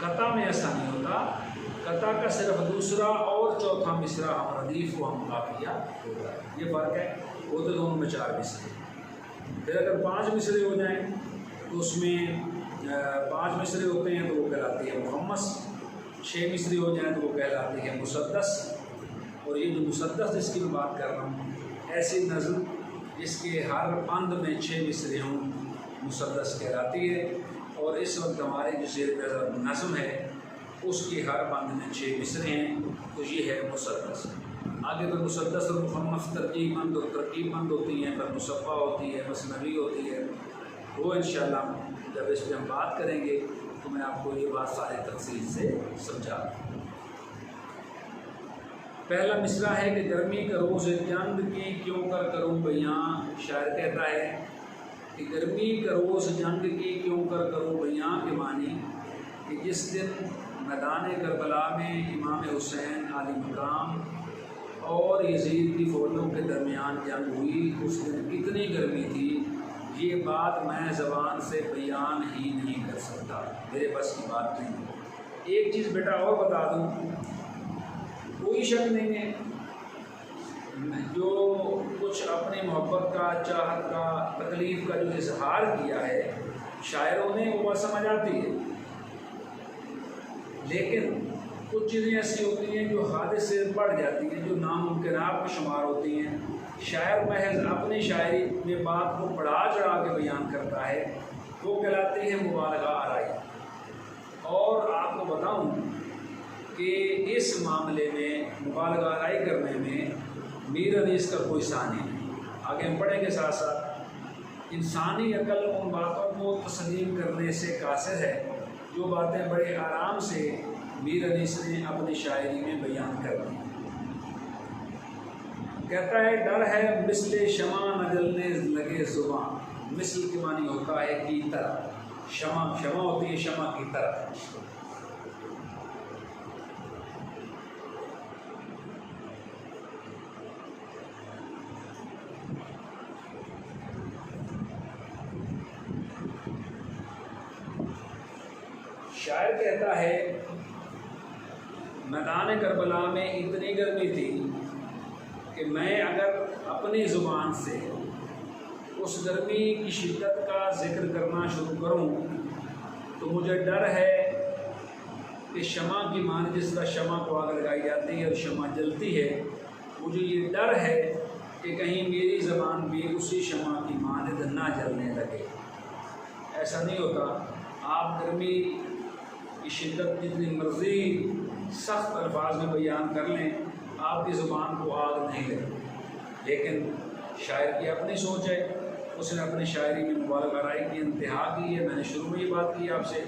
قطع میں ایسا نہیں ہوتا، قطع کا صرف دوسرا اور چوتھا مصرع ہم ردیف کو ہم قافیہ ہوتا ہے، یہ فرق ہے۔ وہ تو دونوں میں 4 مصرے، پھر اگر 5 مصرے ہو جائیں تو اس میں 5 مصرے ہوتے ہیں تو وہ کہلاتی ہے مخمس، 6 مصرے ہو جائیں تو وہ کہلاتی ہے مسدس۔ اور یہ جو مسدس جس کی میں بات کر رہا ہوں، ایسی نظم جس کے ہر بند میں 6 مصرے ہوں مسدس کہلاتی ہے، اور اس وقت ہمارے جو زیر نظر نظم ہے اس کی ہر بند میں 6 مصرے ہیں، تو یہ ہے مسدس۔ آگے تو مسدس اور مخمس ترکیب مند اور ترکیب مند ہوتی ہیں، پھر مصفہ ہوتی ہے، مثنوی ہوتی ہے، وہ انشاءاللہ جب اس پہ ہم بات کریں گے تو میں آپ کو یہ بات سارے تفصیل سے سمجھا دوں۔ پہلا مصرع ہے کہ گرمی کا روز جنگ کی کیوں کر کروں بیاں، شاعر کہتا ہے کہ گرمی کا روز جنگ کی کیوں کر کروں بیاں کے معنی کہ جس دن میدان کربلا میں امام حسین علی مقام اور یزید کی فوجوں کے درمیان جنگ ہوئی، اس دن اتنی گرمی تھی، یہ بات میں زبان سے بیان ہی نہیں کر سکتا، میرے بس کی بات نہیں۔ ایک چیز بیٹا اور بتا دوں، کوئی شک نہیں ہے جو کچھ اپنی محبت کا، چاہت کا، تکلیف کا جو اظہار کیا ہے شاعروں نے وہ بات سمجھ آتی ہے، لیکن کچھ چیزیں ایسی ہوتی ہیں جو حادث سے بڑھ جاتی ہیں، جو ناممکنات میں شمار ہوتی ہیں۔ شاعر محض اپنی شاعری میں بات کو بڑھا چڑھا کے بیان کرتا ہے، وہ کہلاتی ہے مبالغہ آرائی۔ اور آپ کو بتاؤں کہ اس معاملے میں مبالغہ آرائی کرنے میں میر انیس کا کوئی ثانی نہیں۔ آگے ہم پڑھیں گے ساتھ ساتھ، انسانی عقل ان باتوں کو تسلیم کرنے سے قاصر ہے جو باتیں بڑے آرام سے میر انیس نے اپنی شاعری میں بیان کر دی۔ کہتا ہے ڈر ہے مثل شمع نہ جلنے لگے زباں، مثل کے معنی ہوتا ہے کی طرح، شمع ہوتی ہے شمع کی طرح۔ شاعر کہتا ہے میدان کربلا میں اتنی گرمی تھی کہ میں اگر اپنی زبان سے اس گرمی کی شدت کا ذکر کرنا شروع کروں تو مجھے ڈر ہے کہ شمع کی مانند جس طرح شمع کو آگ لگائی جاتی ہے اور شمع جلتی ہے، مجھے یہ ڈر ہے کہ کہیں میری زبان بھی اسی شمع کی مانند نہ جلنے لگے۔ ایسا نہیں ہوتا، آپ گرمی کی شدت جتنی مرضی سخت الفاظ میں بیان کر لیں، آپ کی زبان کو آگ نہیں لگے، لیکن شاعر کی اپنی سوچ ہے، اس نے اپنی شاعری میں مبالغہ آرائی کی انتہا کی ہے۔ میں نے شروع میں یہ بات کی آپ سے،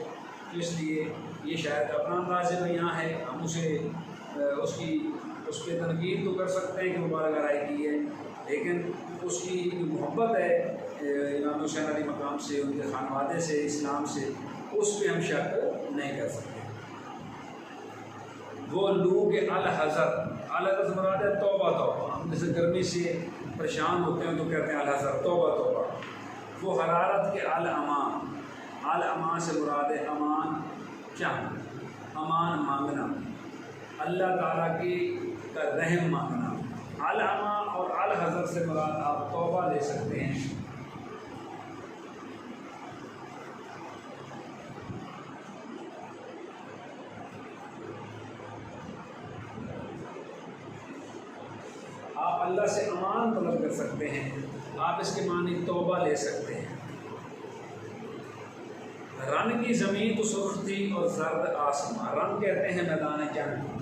تو اس لیے یہ شاعر کا اپنا انداز بیان ہے، ہم اسے اس پہ تنقید تو کر سکتے ہیں کہ مبالغہ آرائی کی ہے، لیکن اس کی جو محبت ہے امام حسین علی مقام سے، ان کے خانوادے سے، اسلام سے، اس پہ ہم شک نہیں کر سکتے۔ وہ لوگ الحذر مراد ہے توبہ توبہ، ہم جیسے گرمی سے پریشان ہوتے ہیں تو کہتے ہیں الحذر توبہ توبہ۔ وہ حرارت کے الامان سے مراد ہے امان چاہنا، امان مانگنا، اللہ تعالیٰ کی کا رحم مانگنا۔ الاما اور الحذر سے مراد آپ توبہ لے سکتے ہیں۔ آپ اللہ سے امان طلب کر سکتے ہیں، آپ اس کے معنی توبہ لے سکتے ہیں۔ رن کی زمین تو سرخ تھی اور زرد آسمان، رن کہتے ہیں میدان جنگ۔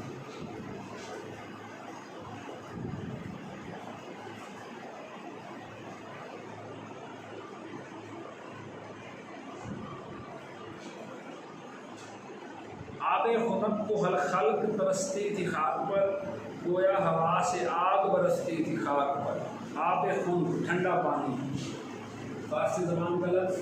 آب خنک کو خلق ترستی تھی خاک پر، گویا ہوا سے آگ برستی تھی خاک پر۔ آب خنک ٹھنڈا پانی، فارسی زبان کا لفظ۔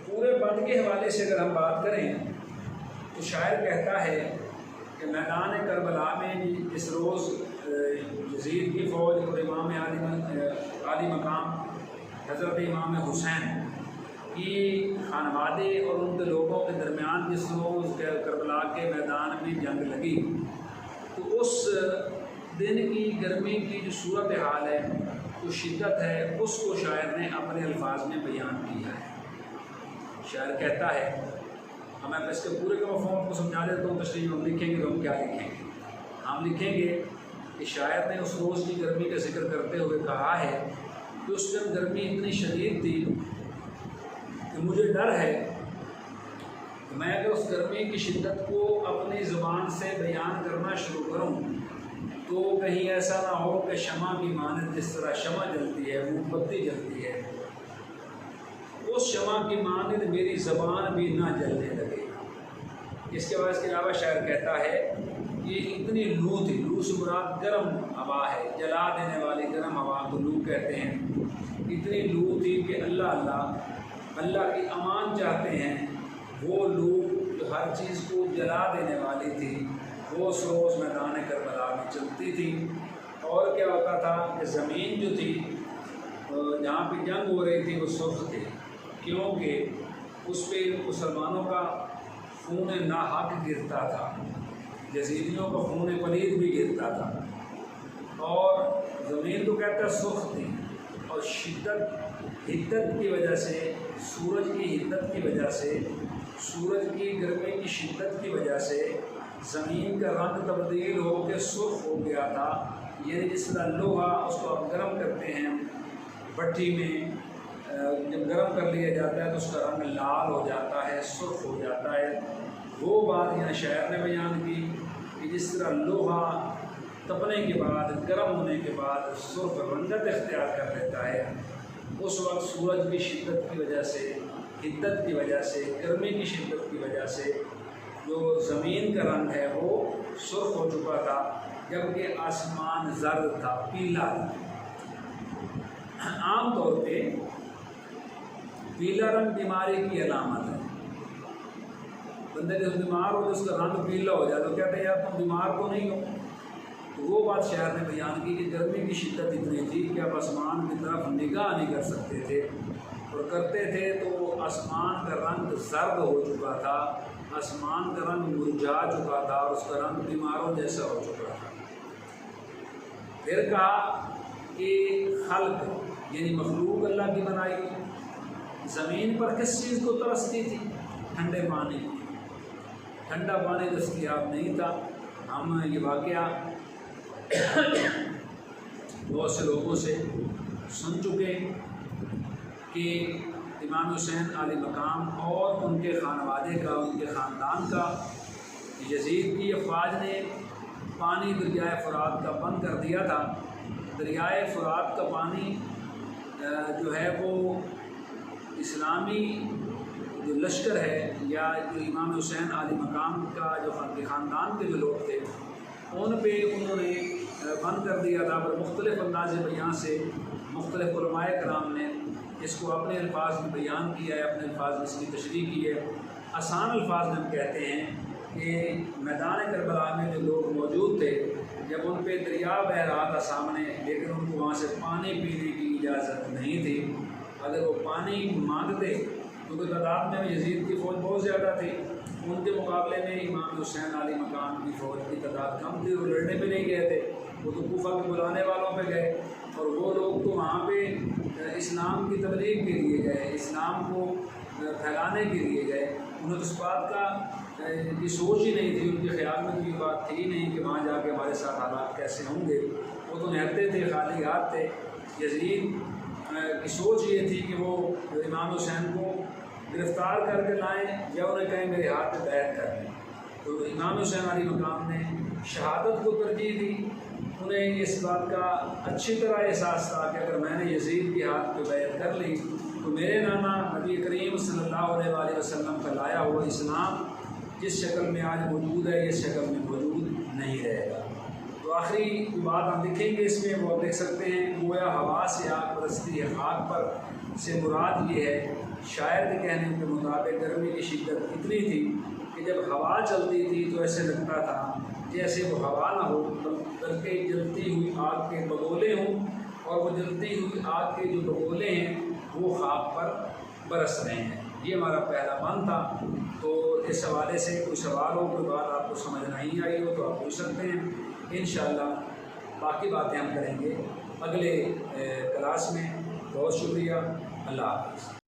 پورے بند کے حوالے سے اگر ہم بات کریں تو شاعر کہتا ہے کہ میدان کربلا میں اس روز یزید کی فوج اور امام عالی مقام حضرت امام حسین کی خانوادے اور ان کے لوگوں کے درمیان جس روز کربلا کے میدان میں جنگ لگی، تو اس دن کی گرمی کی جو صورت حال ہے، جو شدت ہے، اس کو شاعر نے اپنے الفاظ میں بیان کیا ہے۔ شاعر کہتا ہے، میں اس کے پورے کے مفہوم کو سمجھا دیتا ہوں، تشریح ہم لکھیں گے تو ہم کیا لکھیں گے؟ ہم لکھیں گے کہ شاعر نے اس روز کی گرمی کا ذکر کرتے ہوئے کہا ہے کہ اس دن گرمی اتنی شدید تھی کہ مجھے ڈر ہے کہ میں اگر اس گرمی کی شدت کو اپنی زبان سے بیان کرنا شروع کروں تو کہیں ایسا نہ ہو کہ شمع کی مانند جس طرح شمع جلتی ہے، موم بتی جلتی ہے، اس شمع کی مانند میری زبان بھی نہ جلنے لگے۔ اس کے بعد اس کے علاوہ شاعر کہتا ہے یہ اتنی لو تھی، لو سے مراد گرم ہوا ہے، جلا دینے والی گرم ہوا کو لو کہتے ہیں۔ اتنی لو تھی کہ اللہ کی امان چاہتے ہیں، وہ لو جو ہر چیز کو جلا دینے والی تھی وہ اس روز میدان کربلا میں چلتی تھی۔ اور کیا ہوتا تھا کہ زمین جو تھی جہاں پہ جنگ ہو رہی تھی وہ سرخ تھی، کیونکہ اس پہ مسلمانوں کا خون ناحق گرتا تھا، یزیدیوں کا خون پلید بھی گرتا تھا، اور زمین تو کہتا ہے سرخ تھی، اور حدت کی وجہ سے، سورج کی حدت کی وجہ سے، سورج کی گرمی کی شدت کی وجہ سے زمین کا رنگ تبدیل ہو کے سرخ ہو گیا تھا۔ یعنی جس طرح لوہا اس کو آپ گرم کرتے ہیں بھٹی میں، جب گرم کر لیا جاتا ہے تو اس کا رنگ لال ہو جاتا ہے، سرخ ہو جاتا ہے۔ وہ بات یہاں شاعر نے بیان کی کہ جس طرح لوہا تپنے کے بعد، گرم ہونے کے بعد سرخ رنگت اختیار کر لیتا ہے، اس وقت سورج کی شدت کی وجہ سے، حدت کی وجہ سے، گرمی کی شدت کی وجہ سے جو زمین کا رنگ ہے وہ سرخ ہو چکا تھا، جبکہ آسمان زرد تھا، پیلا تھا۔ عام طور پہ پیلا رنگ بیماری کی علامت ہے۔ بندے جب بیمار ہو تو اس کا رنگ پیلا ہو جائے تو کہتے ہیں یار تم بیمار تو نہیں ہو۔ تو وہ بات شاعر نے بیان کی کہ گرمی کی شدت اتنی تھی کہ آپ آسمان کی طرف نگاہ نہیں کر سکتے تھے، اور کرتے تھے تو آسمان کا رنگ زرد ہو چکا تھا، آسمان کا رنگ مرجھا چکا تھا، اور اس کا رنگ بیماروں جیسا ہو چکا تھا۔ پھر کہا کہ خلق یعنی مخلوق اللہ کی بنائی زمین پر کس چیز کو ترستی تھی؟ ٹھنڈے پانی، ٹھنڈا پانی دستیاب نہیں تھا۔ ہم یہ واقعہ بہت سے لوگوں سے سن چکے کہ امام حسین علی مقام اور ان کے خانوادے کا، ان کے خاندان کا، یزید کی افواج نے پانی دریائے فرات کا بند کر دیا تھا۔ دریائے فرات کا پانی جو ہے وہ اسلامی جو لشکر ہے یا جو امام حسین علی مقام کا جو خاندان کے جو لوگ تھے ان پہ انہوں نے بند کر دیا تھا، پر مختلف انداز بیان سے مختلف علماء کرام نے اس کو اپنے الفاظ میں بیان کیا ہے، اپنے الفاظ میں اس کی تشریح کی ہے۔ آسان الفاظ میں ہم کہتے ہیں کہ میدان کربلا میں جو لوگ موجود تھے جب ان پہ دریا بہہ رہا تھا سامنے، لیکن ان کو وہاں سے پانی پینے کی اجازت نہیں تھی۔ اگر وہ پانی مانگتے کیونکہ تعداد میں یزید کی فوج بہت زیادہ تھی، ان کے مقابلے میں امام حسین علی مقام کی فوج کی تعداد کم تھی، وہ لڑنے پہ نہیں گئے تھے، وہ تو کوفہ کے بلانے والوں پہ گئے، اور وہ لوگ تو وہاں پہ اسلام کی تبلیغ کے لیے گئے، اسلام کو پھیلانے کے لیے گئے۔ انہیں تو اس بات کا کی سوچ ہی نہیں تھی، ان کے خیال میں تو یہ بات تھی نہیں کہ وہاں جا کے ہمارے ساتھ حالات کیسے ہوں گے۔ وہ تو نہتے تھے، خالی ہاتھ تھے۔ یزید کی سوچ یہ تھی کہ وہ امام حسین کو گرفتار کر کے لائیں یا انہیں کہیں میرے ہاتھ پہ بیعت کر لیں۔ تو امام حسین علی مقام نے شہادت کو ترجیح دی۔ انہیں اس بات کا اچھی طرح احساس تھا کہ اگر میں نے یزید کے ہاتھ پہ بیعت کر لی تو میرے نانا نبی کریم صلی اللہ علیہ وآلہ وسلم کا لایا ہوا اسلام جس شکل میں آج موجود ہے اس شکل میں موجود نہیں رہے گا۔ تو آخری بات ہم لکھیں گے اس میں، وہ آپ دیکھ سکتے ہیں، گویا ہوا سے آگ پرستی ہے خاک پر سے مراد یہ ہے، شاعر کے کہنے کے مطابق گرمی کی شدت اتنی تھی کہ کہ جب ہوا چلتی تھی تو ایسے لگتا تھا جیسے وہ ہوا نہ ہو بلکہ جلتی ہوئی آگ کے بگولے ہوں، اور وہ جلتی ہوئی آگ کے جو بگولے ہیں وہ خاک پر برس رہے ہیں۔ یہ ہمارا پہلا من تھا۔ تو اس حوالے سے کوئی سوال ہو، کوئی بات آپ کو سمجھ نہیں آئی ہو تو آپ پوچھ سکتے ہیں۔ انشاءاللہ باقی باتیں ہم کریں گے اگلے کلاس میں۔ بہت شکریہ، اللہ حافظ۔